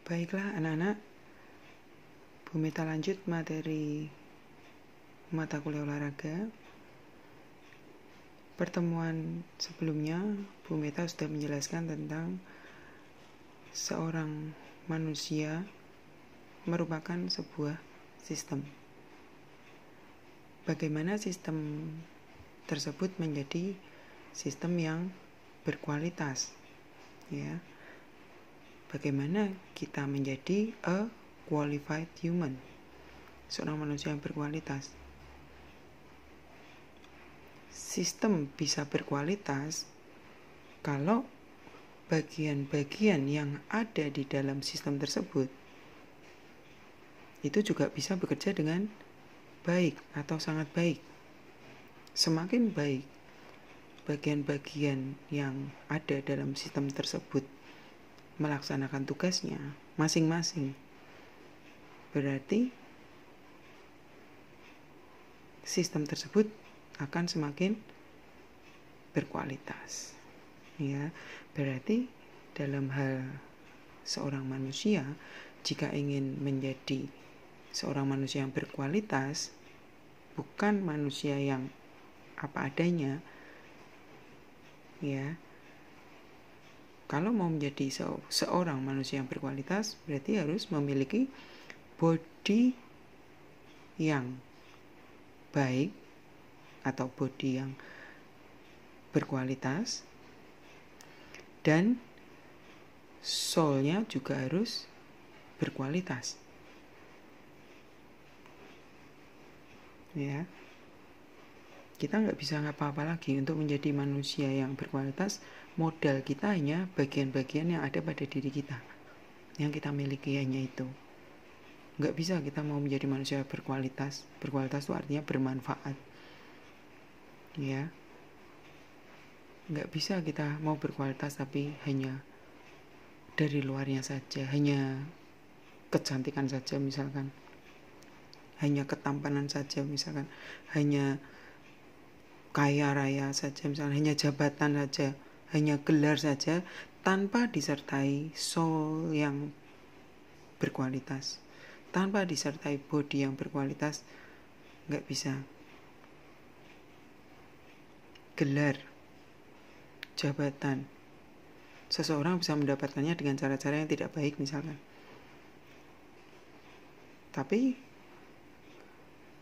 Baiklah anak-anak, Bu Meta lanjut materi mata kuliah olahraga. Pertemuan sebelumnya Bu Meta sudah menjelaskan tentang seorang manusia merupakan sebuah sistem. Bagaimana sistem tersebut menjadi sistem yang berkualitas, ya. Bagaimana kita menjadi a qualified human, seorang manusia yang berkualitas. Sistem bisa berkualitas kalau bagian-bagian yang ada di dalam sistem tersebut itu juga bisa bekerja dengan baik atau sangat baik. Semakin baik bagian-bagian yang ada dalam sistem tersebut melaksanakan tugasnya masing-masing, berarti sistem tersebut akan semakin berkualitas, ya. Berarti dalam hal seorang manusia, jika ingin menjadi seorang manusia yang berkualitas, bukan manusia yang apa adanya, ya. Kalau mau menjadi seorang manusia yang berkualitas, berarti harus memiliki body yang baik atau body yang berkualitas, dan soul-nya juga harus berkualitas, ya. Kita nggak bisa apa-apa lagi untuk menjadi manusia yang berkualitas. Modal kita hanya bagian-bagian yang ada pada diri kita, yang kita miliki hanya itu. Nggak bisa kita mau menjadi manusia berkualitas. Berkualitas itu artinya bermanfaat, ya. Nggak bisa kita mau berkualitas tapi hanya dari luarnya saja, hanya kecantikan saja misalkan, hanya ketampanan saja misalkan, hanya kaya raya saja misalkan, hanya jabatan saja, hanya gelar saja, tanpa disertai soul yang berkualitas, tanpa disertai body yang berkualitas, nggak bisa. Gelar, jabatan, seseorang bisa mendapatkannya dengan cara-cara yang tidak baik misalkan, tapi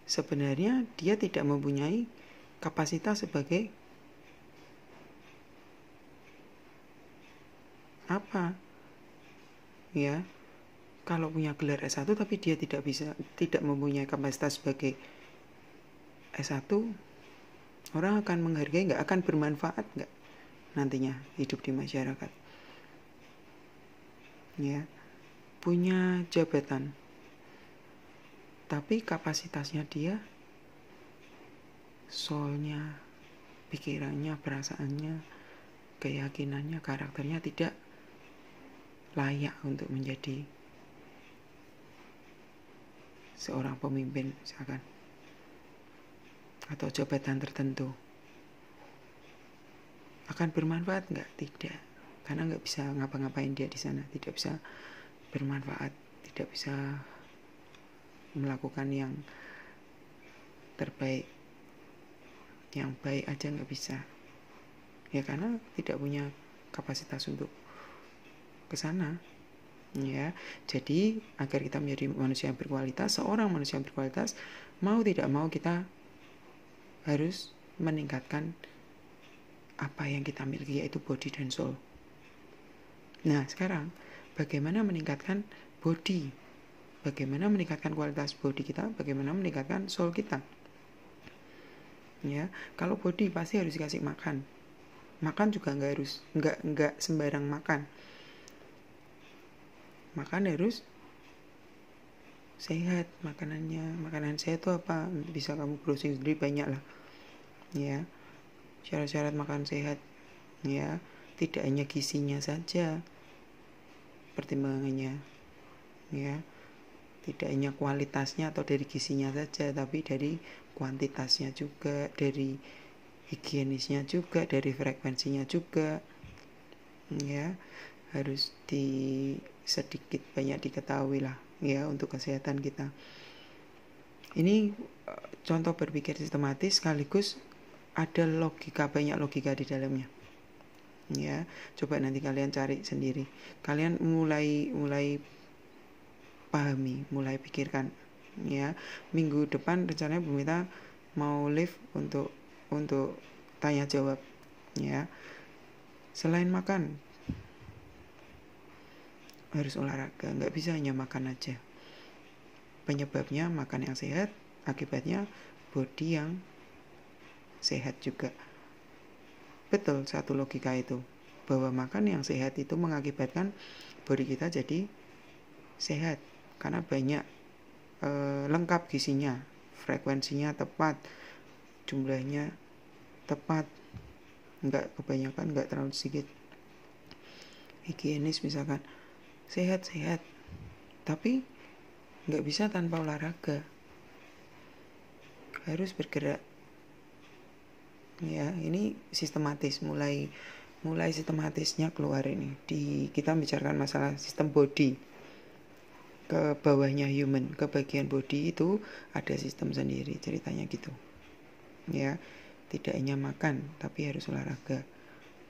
sebenarnya dia tidak mempunyai kapasitas sebagai apa, ya. Kalau punya gelar S1 tapi dia tidak mempunyai kapasitas sebagai S1, orang akan menghargai nggak, akan bermanfaat nggak nantinya hidup di masyarakat, ya. Punya jabatan tapi kapasitasnya dia, soulnya, pikirannya, perasaannya, keyakinannya, karakternya tidak layak untuk menjadi seorang pemimpin misalkan, atau jabatan tertentu. Akan bermanfaat nggak? Tidak, karena nggak bisa ngapa-ngapain dia di sana, tidak bisa bermanfaat, tidak bisa melakukan yang terbaik, yang baik aja nggak bisa, ya, karena tidak punya kapasitas untuk ke sana, ya. Jadi agar kita menjadi manusia yang berkualitas, seorang manusia yang berkualitas, mau tidak mau kita harus meningkatkan apa yang kita miliki, yaitu body dan soul. Nah, sekarang bagaimana meningkatkan body? Bagaimana meningkatkan kualitas body kita? Bagaimana meningkatkan soul kita? Ya, kalau body pasti harus dikasih makan. Makan juga nggak sembarang makan. Makan harus sehat makanannya. Makanan sehat itu apa? Bisa kamu browsing sendiri, banyak lah, ya. Syarat-syarat makan sehat, ya. Tidak hanya gizinya saja pertimbangannya, ya. Tidak hanya kualitasnya atau dari gizinya saja, tapi dari kuantitasnya juga, dari higienisnya juga, dari frekuensinya juga, ya. harus sedikit banyak diketahui lah ya untuk kesehatan kita. Ini contoh berpikir sistematis sekaligus ada banyak logika di dalamnya. Ya, coba nanti kalian cari sendiri. Kalian mulai pahami, mulai pikirkan. Ya, minggu depan rencananya Bu Mita mau live untuk tanya jawab. Ya, selain makan harus olahraga, nggak bisa hanya makan aja. Penyebabnya makan yang sehat, akibatnya body yang sehat juga. Betul satu logika itu, bahwa makan yang sehat itu mengakibatkan body kita jadi sehat karena banyak lengkap gizinya, frekuensinya tepat, jumlahnya tepat, nggak kebanyakan, nggak terlalu sedikit, higienis misalkan, sehat-sehat, tapi nggak bisa tanpa olahraga, harus bergerak. Ya, ini sistematis, mulai sistematisnya keluar ini. Kita bicarakan masalah sistem body. Ke bawahnya human, ke bagian body itu ada sistem sendiri, ceritanya gitu. Ya, tidak hanya makan, tapi harus olahraga,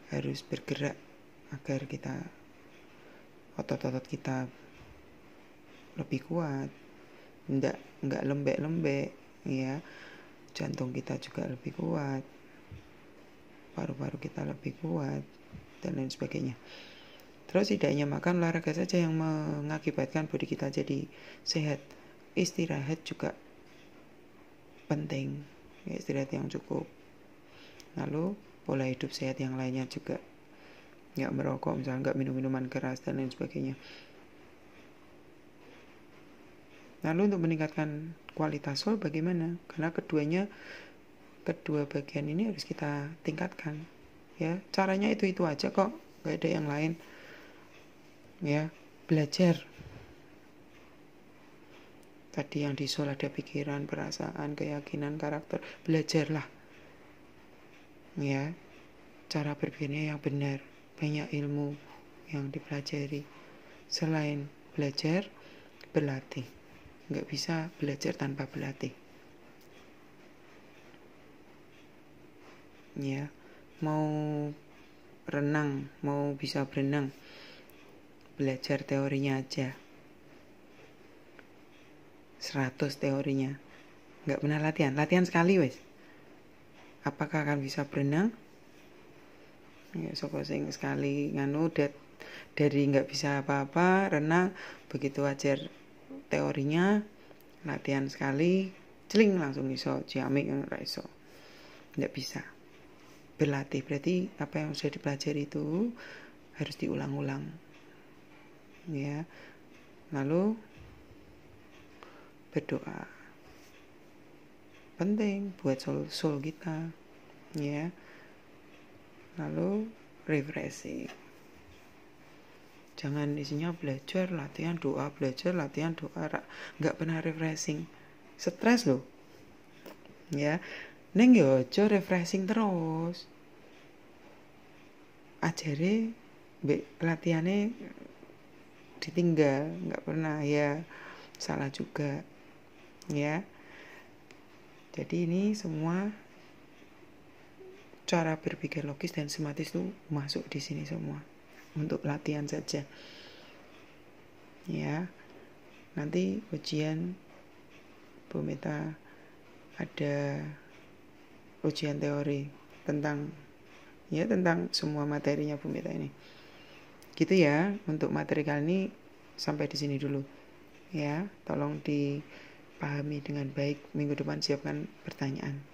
harus bergerak agar kita otot-otot kita lebih kuat, enggak lembek-lembek, ya. Jantung kita juga lebih kuat, paru-paru kita lebih kuat, dan lain sebagainya. Terus tidak hanya makan, olahraga saja yang mengakibatkan bodi kita jadi sehat. Istirahat juga penting, ya, istirahat yang cukup. Lalu pola hidup sehat yang lainnya juga, nggak merokok misalnya, nggak minum minuman keras dan lain sebagainya. Lalu untuk meningkatkan kualitas soul bagaimana? Karena kedua bagian ini harus kita tingkatkan. Ya, caranya itu aja kok, nggak ada yang lain. Ya, belajar. Tadi yang di soul ada pikiran, perasaan, keyakinan, karakter. Belajarlah. Ya, cara berpikirnya yang benar. Banyak ilmu yang dipelajari. Selain belajar, berlatih. Nggak bisa belajar tanpa berlatih. Ya, mau renang, mau bisa berenang, belajar teorinya aja. 100 teorinya. Nggak pernah latihan sekali wes. Apakah akan bisa berenang? Ya, soko sing sekali nganu dari nggak bisa apa-apa renang, begitu ajar teorinya, latihan sekali, celing langsung iso, ciamik ora iso. Nggak bisa. Berlatih berarti apa yang sudah dipelajari itu harus diulang-ulang. Ya. Lalu berdoa. Penting buat soul kita. Ya. Lalu refreshing. Jangan isinya belajar, latihan, doa, belajar, latihan, doa, nggak pernah refreshing. Stres loh. Ya, neng yo aja refreshing terus. Ajare latihannya ditinggal, nggak pernah, ya salah juga. Ya. Jadi ini semua cara berpikir logis dan sistematis itu masuk di sini semua. Untuk latihan saja. Ya. Nanti ujian Bu Mita ada ujian teori tentang semua materinya Bu Mita ini. Gitu ya, untuk materi kali ini sampai di sini dulu. Ya, tolong dipahami dengan baik. Minggu depan siapkan pertanyaan.